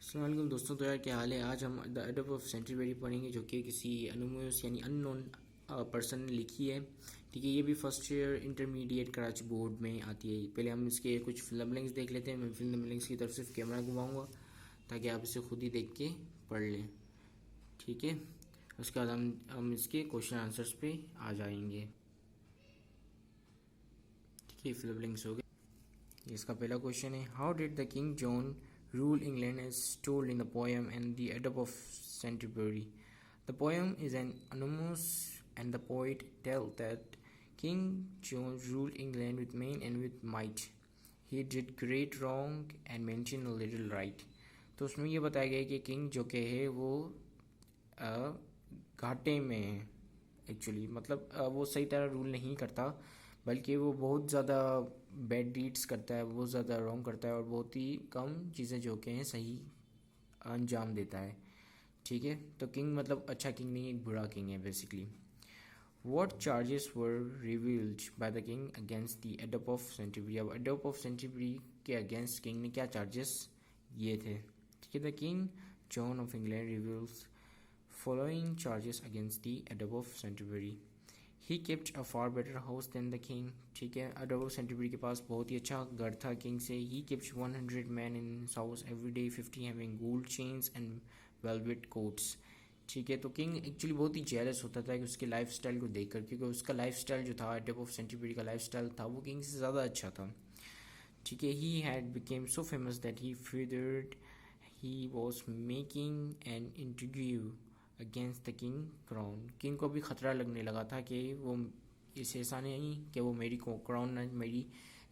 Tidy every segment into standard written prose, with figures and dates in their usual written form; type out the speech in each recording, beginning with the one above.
अस्सलाम वालेकुम दोस्तों। तो यार क्या हाल है। आज हम द एडब ऑफ सेंचुरी पढ़ेंगे जो कि किसी अनोनिमस यानी अननोन पर्सन ने लिखी है। ठीक है, ये भी first year intermediate Karachi board में आती है। पहले हम इसके कुछ फिल्म लिंक्स देख लेते हैं। मैं फिल्म लिंक्स की तरफ सिर्फ कैमरा घुमाऊंगा ताकि आप इसे खुद ही देख के पढ़ लें। ठीक है, उसके बाद हम इसके क्वेश्चन आंसर्स पे आ जाएंगे। ठीक है, फिल्म लिंक्स हो गए। इसका पहला क्वेश्चन है, how did the king John rule England as told in the poem and the Abbot of Canterbury? The poem is an anonymous and the poet tells that King John ruled England with main and with might. He did great wrong and mentioned a little right. तो उसमें ये बताया गया कि king जो के है वो घाटे में है। एक्चुअली मतलब वो सही तरह रूल नहीं करता, बल्कि वो बहुत ज़्यादा बैड डीड्स करता है, बहुत ज़्यादा रॉन्ग करता है और बहुत ही कम चीज़ें जो कि हैं सही अंजाम देता है। ठीक है, तो किंग मतलब अच्छा किंग नहीं, एक बुरा किंग है basically. What charges were revealed by the king against the Abbot of Canterbury? अब Abbot of Canterbury के अगेंस्ट किंग ने क्या चार्जेस ये थे। ठीक है, the king John of England reveals following charges against the Abbot of Canterbury. He kept a far better house than the king. ठीक है, Abbot of Canterbury के पास बहुत ही अच्छा घर था किंग से। He kept 100 men in his house every day, 50 having gold chains and velvet coats. ठीक है, तो किंग एक्चुअली बहुत ही जेलस होता था कि उसके लाइफ स्टाइल को देखकर, क्योंकि उसका लाइफ स्टाइल जो था Abbot of Canterbury का लाइफ स्टाइल था वो किंग से ज़्यादा अच्छा था। ठीक है, he had became so famous that he feared he was making an intrigue against the king crown. King को भी खतरा लगने लगा था कि वो इस ऐसा नहीं कि वो मेरी क्राउन ना, मेरी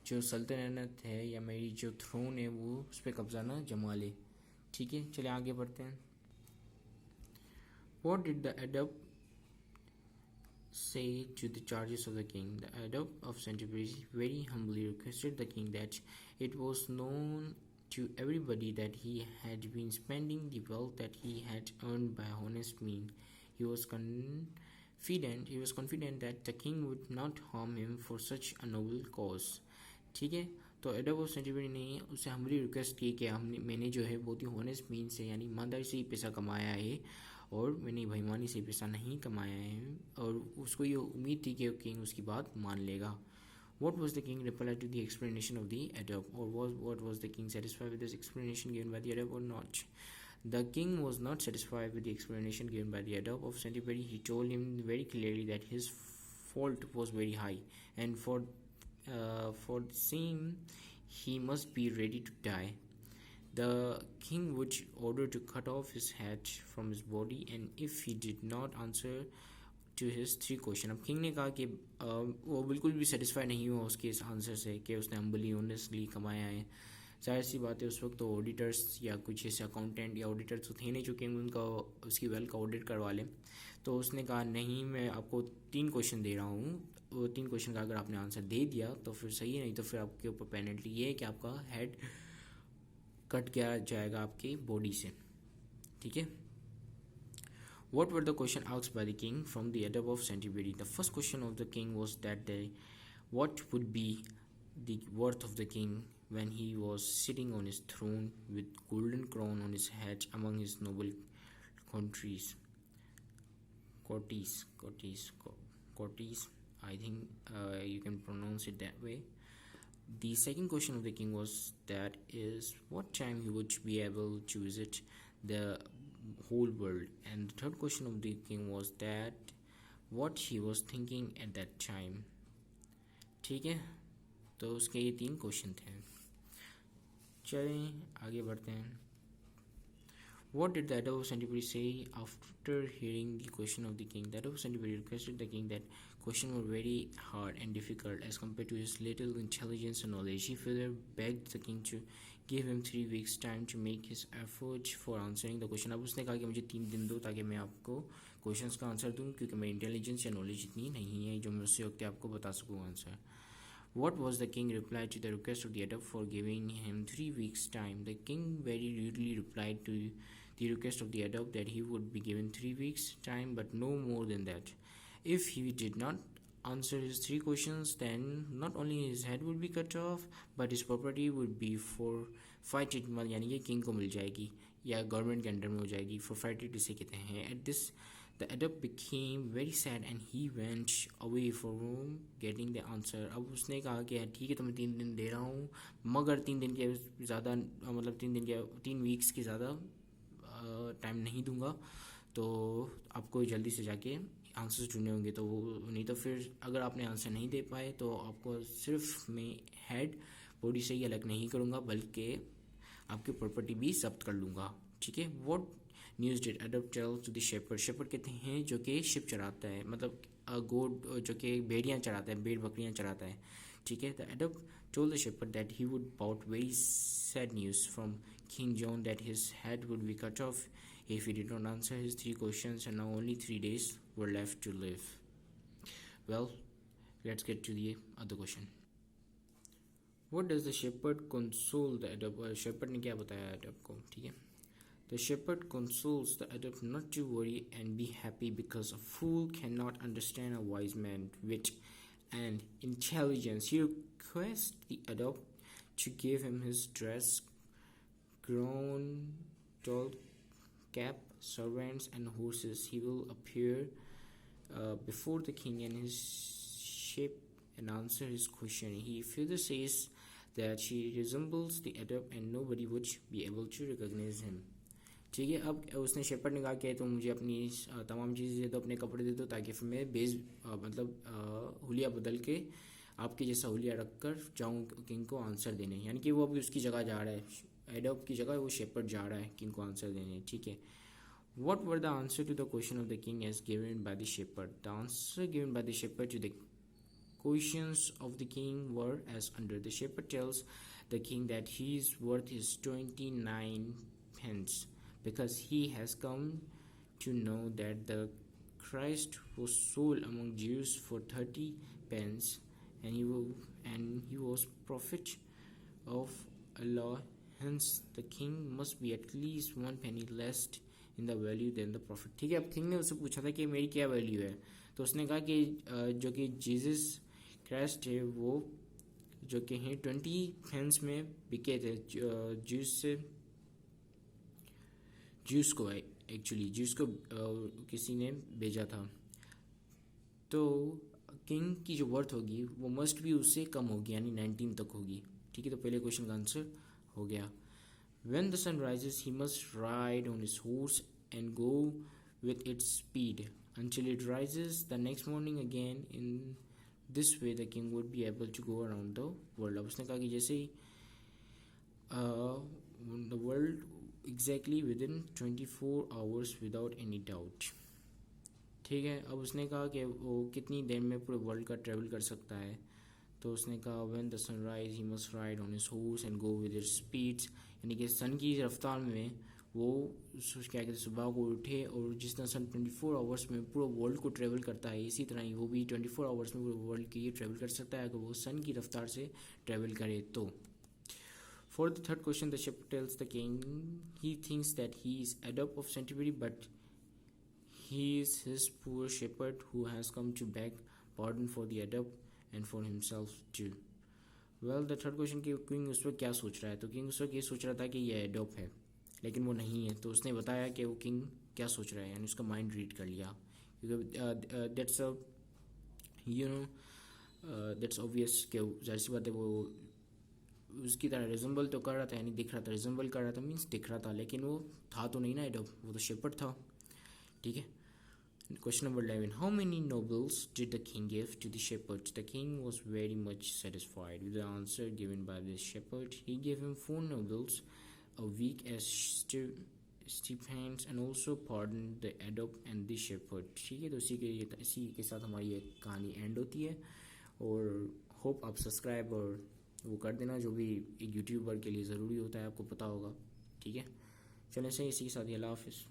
जो सल्तनत है या मेरी जो थ्रोन है वो उस पर कब्जा ना जमा ले। ठीक है, चलिए आगे बढ़ते हैं। What did the adept say to the charges of the king? The adept of Canterbury very humbly requested the king that it was known to everybody that he had been spending the wealth that he had earned by honest means. He was confident that the king would not harm him for such a noble cause. ठीक है, तो एडब of century ने उसे humbly request की कि मैंने जो है बहुत ही हॉनेस्ट मीन से यानी ईमानदारी से ही पैसा कमाया है और मैंने बेईमानी से पैसा नहीं कमाया है, और उसको ये उम्मीद थी कि किंग उसकी बात मान लेगा। What was the king reply to the explanation of the adept, or what was the king satisfied with this explanation given by the adept or not? The king was not satisfied with the explanation given by the adept of Canterbury. He told him very clearly that his fault was very high, and for the same he must be ready to die. The king would order to cut off his head from his body, and if he did not answer to his 3 question. अब king ने कहा कि वो बिल्कुल भी satisfy नहीं हुआ उसके इस आंसर से कि उसने हम्बली ऑनेस्टली कमाया है। जाहिर सी बात है उस वक्त तो ऑडिटर्स या कुछ ऐसे अकाउंटेंट या ऑडिटर्स तो थे नहीं जो किंग उनका उसकी वेल्थ का ऑडिट करवा लें। तो उसने कहा नहीं, मैं आपको 3 क्वेश्चन दे रहा हूँ, वो 3 क्वेश्चन का अगर आपने आंसर दे दिया तो फिर सही है, नहीं तो फिर आपके ऊपर पेनल्टी ये है कि आपका हेड कट किया जाएगा आपकी बॉडी से। ठीक है, What were the questions asked by the king from the Abbot of Canterbury? The first question of the king was that what would be the worth of the king when he was sitting on his throne with golden crown on his head among his noble countries. Courtiers. I think you can pronounce it that way. The second question of the king was that is what time he would be able to visit the whole world, and the third question of the king was that what he was thinking at that time. ठीक है, तो उसके ये 3 question थे। चलें आगे बढ़ते हैं। What did the Abbot of Canterbury say after hearing the question of the king? The Abbot of Canterbury requested the king that questions were very hard and difficult as compared to his little intelligence and knowledge. He further begged the king to give him 3 weeks time to make his effort for answering the question. अब उसने कहा कि मुझे 3 दिन दो ताकि मैं आपको क्वेश्चंस का आंसर दूं, क्योंकि मेरी इंटेलिजेंस या नॉलेज इतनी नहीं है जो मैं उससे वक्त आपको बता सकूँ answer. What was the king reply to the request of the adept for giving him 3 weeks time? The king very rudely replied to the request of the adept that he would be given 3 weeks time, but no more than that. If he did not answer his 3 questions, then not only his head would be cut off, but his property would be fight it, यानी कि king को मिल जाएगी या government के under में हो जाएगी। For fight it इसे कहते हैं। At this the एडप became very sad and he went away from getting the answer. अब उसने कहा कि ठीक है तो मैं 3 दिन दे रहा हूँ, मगर 3 दिन के ज़्यादा, मतलब 3 वीक्स के ज़्यादा टाइम नहीं दूंगा, तो आपको जल्दी से जाके आंसर ढूंढने होंगे। तो वो नहीं तो फिर अगर आपने आंसर नहीं दे पाए तो आपको सिर्फ मैं हेड बॉडी से ही अलग नहीं करूँगा, बल्कि आपकी प्रॉपर्टी भी जब्त कर लूँगा। ठीक है। व्हाट न्यूज़ डिड एडप tell to the shepherd. Shepherd कहते हैं जो कि शिप चराता है, मतलब गोड जो कि भेड़ियाँ चराता है, भेड़ बकरियाँ चराता है। ठीक है। The एडप told the shepherd that he would bout very sad news from King John that his head would be cut off if he did not answer his 3 questions, and now only 3 days were left to live. Well, let's get to the other question. What does the shepherd console the adopt? Shepherd ने क्या बताया adopt को? ठीक है। The shepherd consoles the adopt not to worry and be happy, because a fool cannot understand a wise man's wit and intelligence. He requests the adopt to give him his dress, crown, tall cap, servants, and horses. He will appear before the king and his ship and answer his question. He further says that she resembles the adopt and nobody would be able to recognize him. ठीक है। अब उसने shepherd ने कहा कि तुम मुझे अपनी तमाम चीज़ें दे दो, अपने कपड़े दे दो, ताकि फिर मैं मतलब हुलिया बदल के आपके जैसा हुलिया रख कर जाऊँ किंग को आंसर देने। यानी कि वो अभी उसकी जगह जा रहा है, एडोप की जगह वो शेपर्ड जा रहा है किंग को आंसर देने। ठीक है। What were the answer to the question of the king as given by the shepherd? The answer given by the shepherd to the questions of the king were as under. The shepherd tells the king that his worth is 29 pence, because he has come to know that the Christ was sold among Jews for 30 pence, and he was prophet of Allah. Hence, the king must be at least 1 penny less in the value than the prophet. ठीक है। अब king ने उससे पूछा था कि मेरी क्या वैल्यू है, तो उसने कहा कि जो कि जीसस क्राइस्ट है वो जो कि हैं 20 पेंस में बिके थे ज्यूस को, एक्चुअली ज्यूस को किसी ने भेजा था। तो किंग की जो वर्थ होगी वो मस्ट भी उससे कम होगी, यानी 19 तक होगी। ठीक है। तो पहले क्वेश्चन का आंसर हो गया। When the sun rises, he must ride on his horse and go with its speed until it rises the next morning again. In this way, the king would be able to go around the world. अब उसने कहा कि जैसे ही the world exactly within 24 hours without any doubt. ठीक है। अब उसने कहा कि वो कितनी देर में पूरे वर्ल्ड का ट्रेवल कर सकता है, तो उसने कहा when the sun rise he must ride on his horse and go with its speeds, यानी कि सन की रफ्तार में वो क्या कहते हैं सुबह को उठे, और जिस तरह सन 24 आवर्स में पूरा वर्ल्ड को ट्रेवल करता है, इसी तरह ही वो भी 24 आवर्स में पूरे वर्ल्ड के लिए ट्रेवल कर सकता है अगर वो सन की रफ्तार से ट्रेवल करे तो। For the third question, the shepherd tells the king he thinks that he is Abbot of Canterbury, but he is his poor shepherd who has come to beg pardon for the Abbot and for himself too. Well, the third question कि king उस वक्त क्या सोच रहा है, तो king उस वक्त ये सोच रहा था कि ये एडोप है, लेकिन वो नहीं है। तो उसने बताया कि वो किंग क्या सोच रहा है, यानी उसका माइंड रीड कर लिया, क्योंकि दैट्स दैट्स ऑब्वियस कि जाहिर सी बात है वो उसकी तरह रिजेंबल तो कर रहा था, यानी दिख रहा था, रिजेंबल कर रहा था मीन्स दिख रहा था, लेकिन वो था तो नहीं ना एडोप, वो तो शेपर्ड था। ठीक है। Question number 11. How many nobles did the king give to the shepherd? The king was very much satisfied with the answer given by the shepherd. He gave him 4 nobles, a week as stipends, and also pardoned the adopt and the shepherd. ठीक है। तो इसी के साथ हमारी ये कहानी and होती है, और होप आप सब्सक्राइब और वो कर देना, जो भी एक यूट्यूबर के लिए ज़रूरी होता है, आपको पता होगा। ठीक है। चलें सही, इसी के साथ अल्लाह हाफिज़।